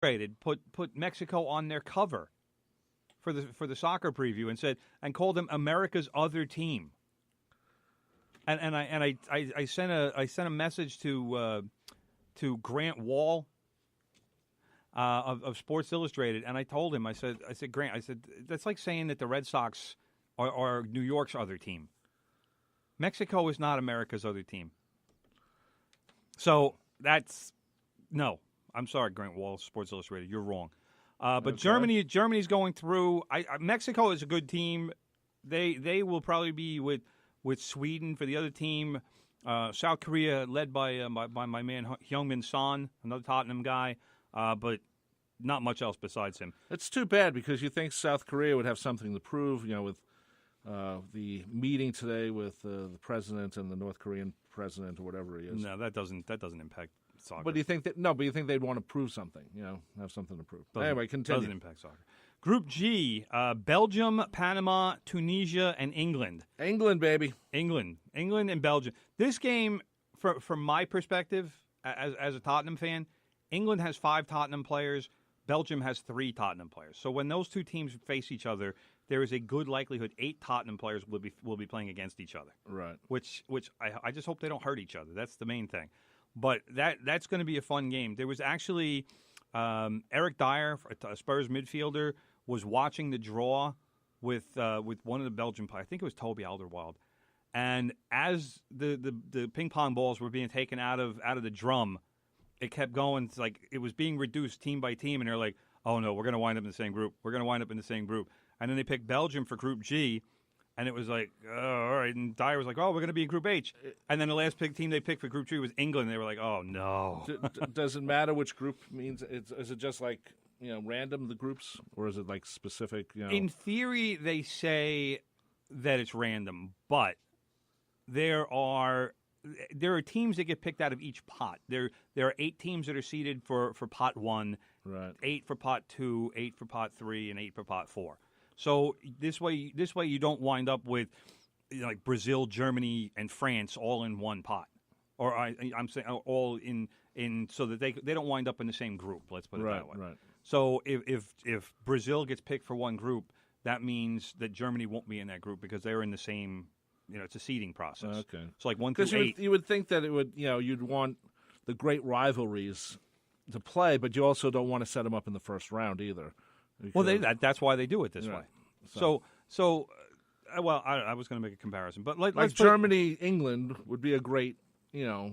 put Mexico on their cover for the soccer preview and called them America's other team. And I sent a message to Grant Wall of Sports Illustrated, and I told him, I said Grant, that's like saying that the Red Sox are New York's other team. Mexico is not America's other team. So no. I'm sorry, Grant Wall, Sports Illustrated. You're wrong. But okay. Germany's going through. Mexico is a good team. They will probably be with Sweden for the other team. South Korea led by my man Heung-min Son, another Tottenham guy, but not much else besides him. It's too bad because you think South Korea would have something to prove. With the meeting today with the president and the North Korean president or whatever he is. No, that doesn't impact soccer. But do you think that? No, but you think they'd want to prove something? Have something to prove. Anyway, continue. Doesn't impact soccer. Group G: Belgium, Panama, Tunisia, and England. England, baby. England, and Belgium. This game, from my perspective, as a Tottenham fan, England has 5 Tottenham players. Belgium has 3 Tottenham players. So when those two teams face each other, there is a good likelihood 8 Tottenham players will be playing against each other. Right. Which I just hope they don't hurt each other. That's the main thing. But that's going to be a fun game. There was actually Eric Dyer, a Spurs midfielder, was watching the draw with one of the Belgian players. I think it was Toby Alderweireld. And as the ping pong balls were being taken out of the drum, it kept going. It's like it was being reduced team by team, and they're like, "Oh no, we're going to wind up in the same group. We're going to wind up in the same group." And then they picked Belgium for Group G. And it was like, all right. And Dyer was like, oh, we're going to be in Group H. And then the last team they picked for Group G was England. And they were like, oh, no. Does it matter which group means? Is it just like, random, the groups? Or is it like specific? In theory, they say that it's random. But there are teams that get picked out of each pot. There are 8 teams that are seeded for Pot 1, right. 8 for Pot 2, 8 for Pot 3, and 8 for Pot 4. So this way you don't wind up with like Brazil, Germany, and France all in one pot, or I'm saying all in so that they don't wind up in the same group. Let's put it that way. Right. So if Brazil gets picked for one group, that means that Germany won't be in that group because they're in the same. It's a seeding process. Okay. So like 1 through 8. You would think that it would. You'd want the great rivalries to play, but you also don't want to set them up in the first round either. Well, that's why they do it this way. So I was going to make a comparison, but let's Germany, England would be a great, right.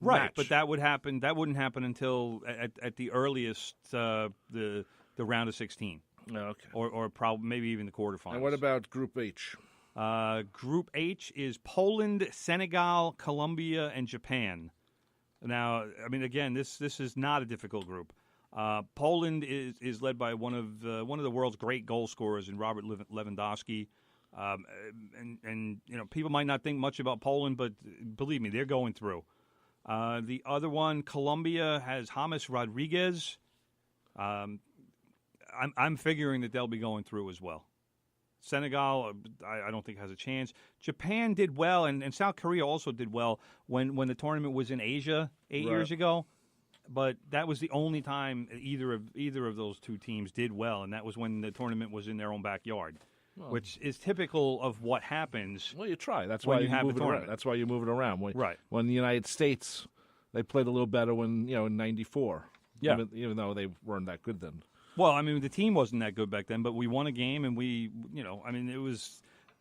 Match. But that wouldn't happen until at the earliest the round of 16. Okay. Or probably maybe even the quarterfinals. And what about Group H? Group H is Poland, Senegal, Colombia, and Japan. Now, I mean, again, this is not a difficult group. Poland is led by one of the world's great goal scorers in Robert Lewandowski, and people might not think much about Poland, but believe me, they're going through. The other one, Colombia, has James Rodriguez. I'm figuring that they'll be going through as well. Senegal, I don't think has a chance. Japan did well, and South Korea also did well when the tournament was in Asia 8 years ago. But that was the only time either of those two teams did well, and that was when the tournament was in their own backyard, which is typical of what happens. Well, you try. That's when why you have move the it around. tournament. That's why you move it around. Right. When the United States, they played a little better when in '94. Yeah. Even though they weren't that good then. Well, I mean, the team wasn't that good back then, but we won a game, and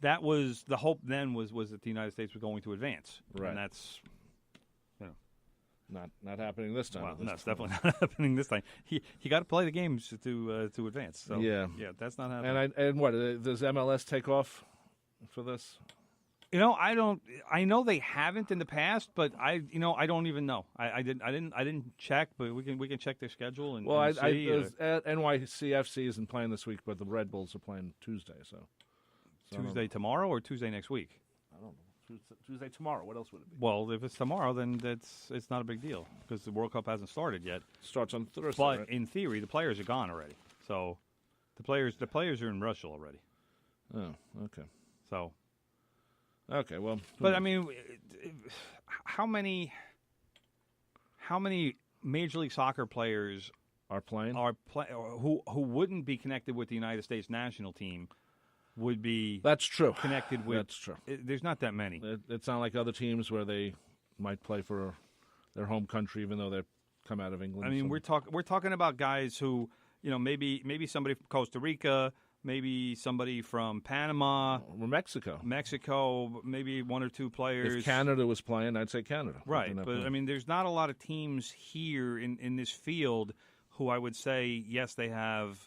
that was the hope then was that the United States was going to advance, right? And that's not happening this time. Well, no, it's definitely not happening this time. You got to play the games to advance. So, yeah, that's not happening. And what does MLS take off for this? I don't. I know they haven't in the past, but I don't even know. I didn't check, but we can check their schedule and. Well, and see. NYCFC isn't playing this week, but the Red Bulls are playing Tuesday. So Tuesday tomorrow or Tuesday next week? I don't know. Tuesday tomorrow. What else would it be? Well, if it's tomorrow, then it's not a big deal because the World Cup hasn't started yet. Starts on Thursday. But right? in theory, the players are gone already. So the players are in Russia already. Oh, okay. So. Okay, well, but I mean, how many Major League Soccer players are playing. or who wouldn't be connected with the United States national team would be That's true. connected with. That's true. There's not that many. It's not like other teams where they might play for their home country, even though they come out of England. I mean, we're talking about guys who, maybe somebody from Costa Rica, maybe somebody from Panama, or Mexico, maybe one or two players. If Canada was playing, I'd say Canada. Right, but I mean, there's not a lot of teams here in this field who I would say, yes, they have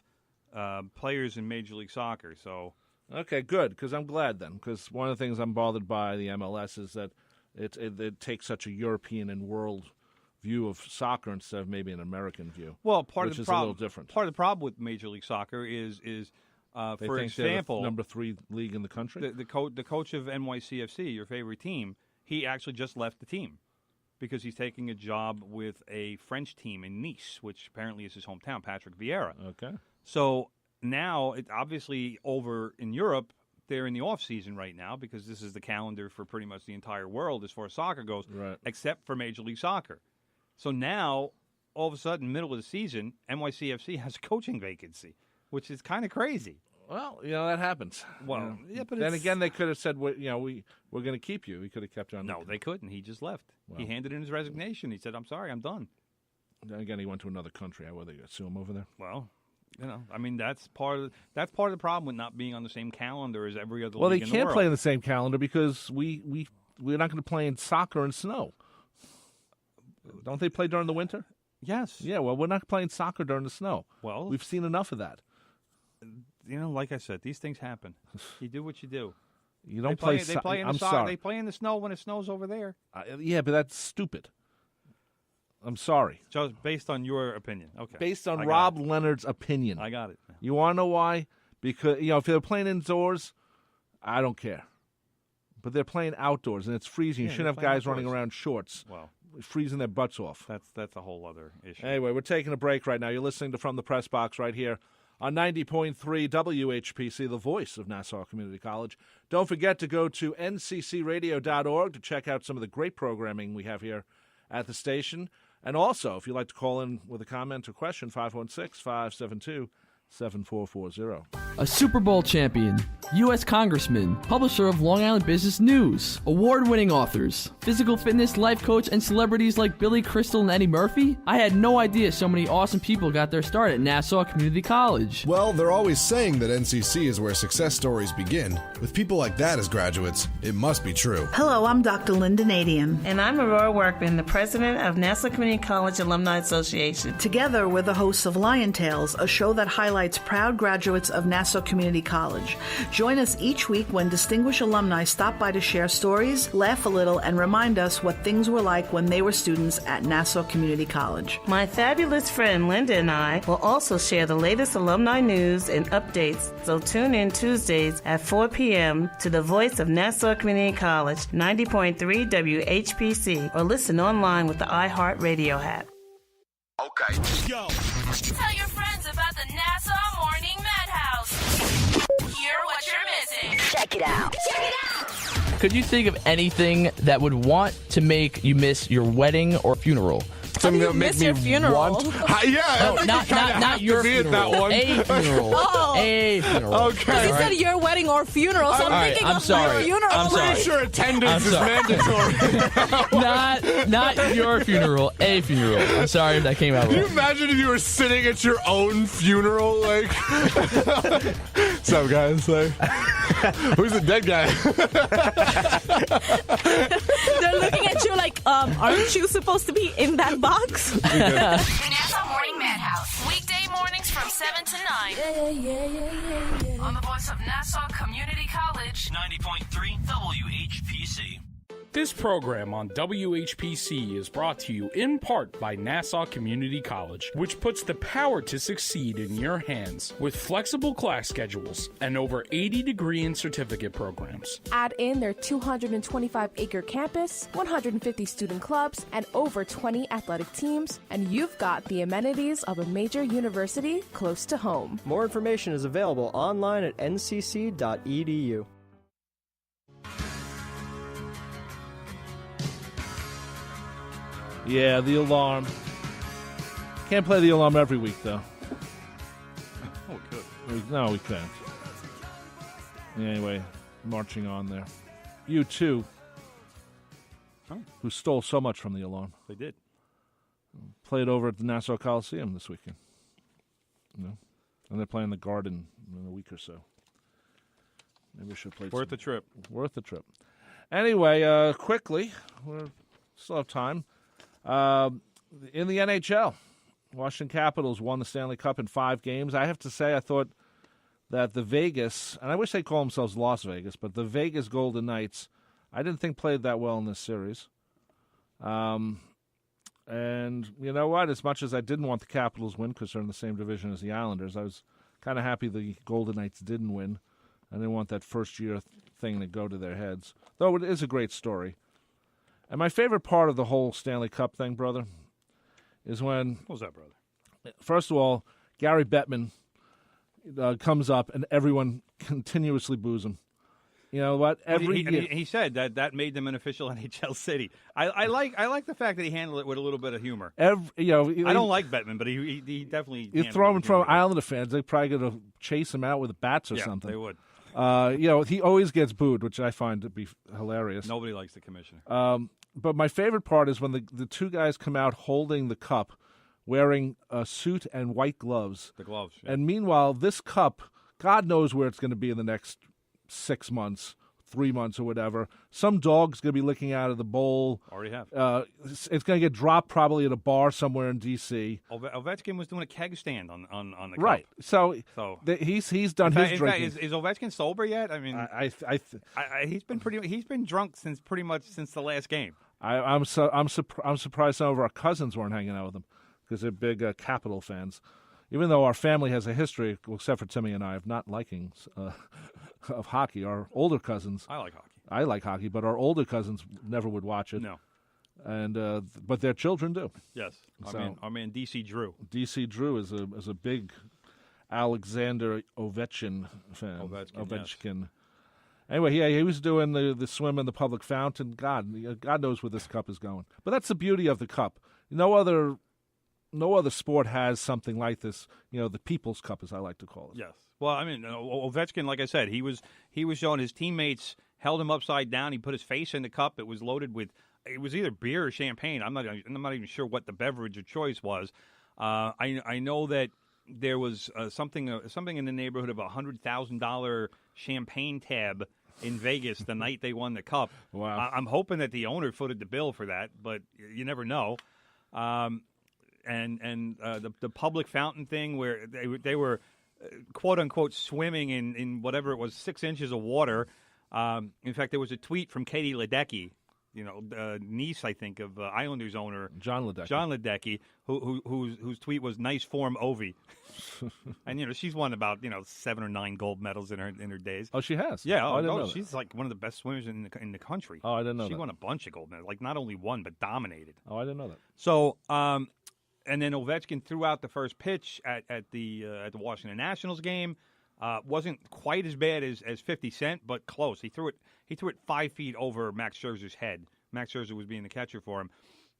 players in Major League Soccer. So okay, good, because I'm glad then, because one of the things I'm bothered by the MLS is that it takes such a European and world view of soccer instead of maybe an American view. Well, part which of the is problem, a little different. Part of the problem with Major League Soccer is they for think example, they're the number 3 league in the country. the coach of NYCFC, your favorite team, he actually just left the team because he's taking a job with a French team in Nice, which apparently is his hometown, Patrick Vieira. Okay. So now, obviously over in Europe, they're in the off season right now because this is the calendar for pretty much the entire world as far as soccer goes, Right. except for Major League Soccer. So now, all of a sudden, middle of the season, NYCFC has a coaching vacancy, which is kind of crazy. Well, that happens. Well, yeah, but then again, they could have said, we're going to keep you. We could have kept you on. No, they couldn't. He just left. Well. He handed in his resignation. He said, "I'm sorry, I'm done." Then again, he went to another country. How would they sue him over there? Well, I mean, that's part of the problem with not being on the same calendar as every other. Well, league they in can't the world. play in the same calendar because we're not going to play in soccer in snow. Don't they play during the winter? Yes. Yeah, well, we're not playing soccer during the snow. Well, We've seen enough of that. Like I said, these things happen. You do what you do. You don't They play. play in the I'm soccer. sorry. They play in the snow when it snows over there. Yeah, but that's stupid. I'm sorry. Just based on your opinion. Okay. Based on I got Rob it. Leonard's opinion. I got it. You want to know why? Because if they're playing indoors, I don't care. But they're playing outdoors, and it's freezing. Yeah, you shouldn't they're have guys playing running outdoors. around shorts, Well, freezing their butts off. that's a whole other issue. Anyway, we're taking a break right now. You're listening to From the Press Box right here on 90.3 WHPC, the voice of Nassau Community College. Don't forget to go to nccradio.org to check out some of the great programming we have here at the station. And also, if you'd like to call in with a comment or question, 516-572-7440. A Super Bowl champion, U.S. Congressman, publisher of Long Island Business News, award-winning authors, physical fitness life coach, and celebrities like Billy Crystal and Eddie Murphy? I had no idea so many awesome people got their start at Nassau Community College. Well, they're always saying that NCC is where success stories begin. With people like that as graduates, it must be true. Hello, I'm Dr. Linda Nadian. And I'm Aurora Workman, the president of Nassau Community College Alumni Association. Together, we're the hosts of Lion Tales, a show that highlights proud graduates of Nassau Community College. Join us each week when distinguished alumni stop by to share stories, laugh a little, and remind us what things were like when they were students at Nassau Community College. My fabulous friend Linda and I will also share the latest alumni news and updates, so tune in Tuesdays at 4 p.m. to the voice of Nassau Community College, 90.3 WHPC, or listen online with the iHeartRadio app. Okay. Yo. Tell your friends about the Nassau Morning Madhouse. Hear what you're missing. Check it out. Check it out. Could you think of anything that would want to make you miss your wedding or funeral? Something that makes me want. No, not your funeral. That one. A funeral. Oh. A funeral. Okay. You said your wedding or funeral, so I'm thinking of your funeral. I'm sorry. pretty sure attendance is mandatory. not your funeral. A funeral. I'm sorry if that came out Can you wrong. imagine if you were sitting at your own funeral? Like, what's up, guys? Like, who's the dead guy? They're looking at you like, aren't you supposed to be in that box? Nassau Morning Madhouse. Weekday mornings from 7 to 9. On the voice of Nassau Community College. 90.3 WHPC. This program on WHPC is brought to you in part by Nassau Community College, which puts the power to succeed in your hands with flexible class schedules and over 80 degree and certificate programs. Add in their 225-acre campus, 150 student clubs, and over 20 athletic teams, and you've got the amenities of a major university close to home. More information is available online at ncc.edu. Yeah, the alarm Can't play the alum every week, though. Oh, we could. No, we can't. Anyway, marching on there. U2, who stole so much from the alarm. They did. Played over at the Nassau Coliseum this weekend. And they're playing the Garden in a week or so. Maybe we should play. Worth the trip. Worth the trip. Anyway, quickly, we still have time. In the NHL, Washington Capitals won the Stanley Cup in 5 games. I have to say, I thought that the Vegas, and I wish they call themselves Las Vegas, but the Vegas Golden Knights, I didn't think played that well in this series. And you know what? As much as I didn't want the Capitals win because they're in the same division as the Islanders, I was kind of happy the Golden Knights didn't win. I didn't want that first-year thing to go to their heads, though it is a great story. And my favorite part of the whole Stanley Cup thing, brother, is when... What was that, brother? First of all, Gary Bettman comes up and everyone continuously boos him. You know what? He said that made them an official NHL city. I like the fact that he handled it with a little bit of humor. I don't like Bettman, but he definitely. You throw him in front of Islander fans, they're probably going to chase him out with bats or something. They would. He always gets booed, which I find to be hilarious. Nobody likes the commissioner. But my favorite part is when the two guys come out holding the cup, wearing a suit and white gloves. The gloves. Yeah. And meanwhile, this cup, God knows where it's going to be in the next 6 months, 3 months, or whatever. Some dog's going to be licking out of the bowl. Already have. It's going to get dropped probably at a bar somewhere in D.C. Ovechkin was doing a keg stand on the cup. Right. So he's done his drinking. In fact, is Ovechkin sober yet? I mean, he's been drunk since the last game. I'm surprised some of our cousins weren't hanging out with him because they're big Capital fans. Even though our family has a history, except for Timmy and I, of not liking of hockey. Our older cousins. I like hockey. I like hockey, but our older cousins never would watch it. No. And but their children do. Yes. Our man DC Drew. DC Drew is a big Alexander Ovechkin fan. Ovechkin. Yes. Anyway, he was doing the swim in the public fountain. God knows where this cup is going. But that's the beauty of the cup. No other sport has something like this. The People's Cup, as I like to call it. Yes. Well, I mean, Ovechkin, like I said, he was showing his teammates held him upside down. He put his face in the cup. It was loaded with, it was either beer or champagne. I'm not even sure what the beverage of choice was. I know that there was something in the neighborhood of $100,000 champagne tab in Vegas the night they won the cup. Wow. I'm hoping that the owner footed the bill for that, but you never know. And the public fountain thing where they were quote unquote swimming in whatever it was 6 inches of water. In fact, there was a tweet from Katie Ledecky, niece I think of Islanders owner John Ledecky, whose tweet was "nice form, Ovi," and she's won about 7 or 9 gold medals in her days. Oh, she has. Yeah. I didn't know that. She's like one of the best swimmers in the country. Oh, I didn't know she that. won a bunch of gold medals, like not only one but dominated. Oh, I didn't know that. So, and then Ovechkin threw out the first pitch at the Washington Nationals game. Wasn't quite as bad as 50 Cent, but close. He threw it 5 feet over Max Scherzer's head. Max Scherzer was being the catcher for him.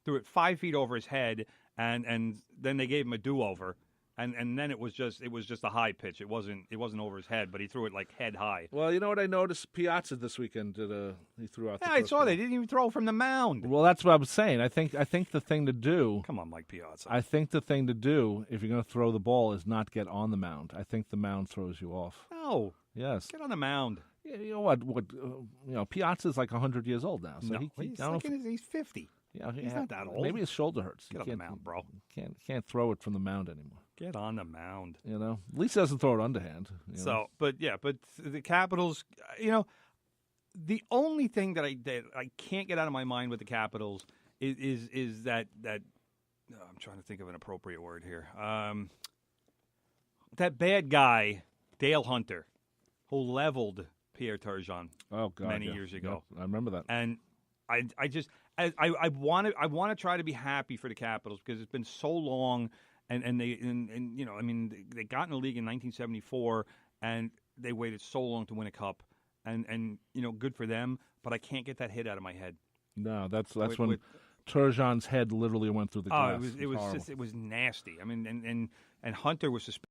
Threw it 5 feet over his head, and then they gave him a do-over. And then it was just a high pitch. It wasn't over his head, but he threw it like head high. Well, you know what I noticed? Piazza this weekend he threw out. Yeah, I saw they didn't even throw from the mound. Well, that's what I was saying. I think the thing to do. Come on, Mike Piazza. I think the thing to do if you're going to throw the ball is not get on the mound. I think the mound throws you off. No. Yes. Get on the mound. Yeah, you know what? Piazza's like 100 years old now. So no, he's 50. Yeah, he's not that old. Maybe his shoulder hurts. Get on the mound, bro. Can't throw it from the mound anymore. Get on the mound. At least he doesn't throw it underhand. But the Capitals, the only thing that I can't get out of my mind with the Capitals is that I'm trying to think of an appropriate word here. That bad guy, Dale Hunter, who leveled Pierre Turgeon many years ago. Yep, I remember that. And I just I want to try to be happy for the Capitals because it's been so long. And they got in the league in 1974, and they waited so long to win a cup, and good for them. But I can't get that hit out of my head. No, that's Turgeon's head literally went through the glass. It was horrible. just, it was nasty. I mean, and Hunter was suspended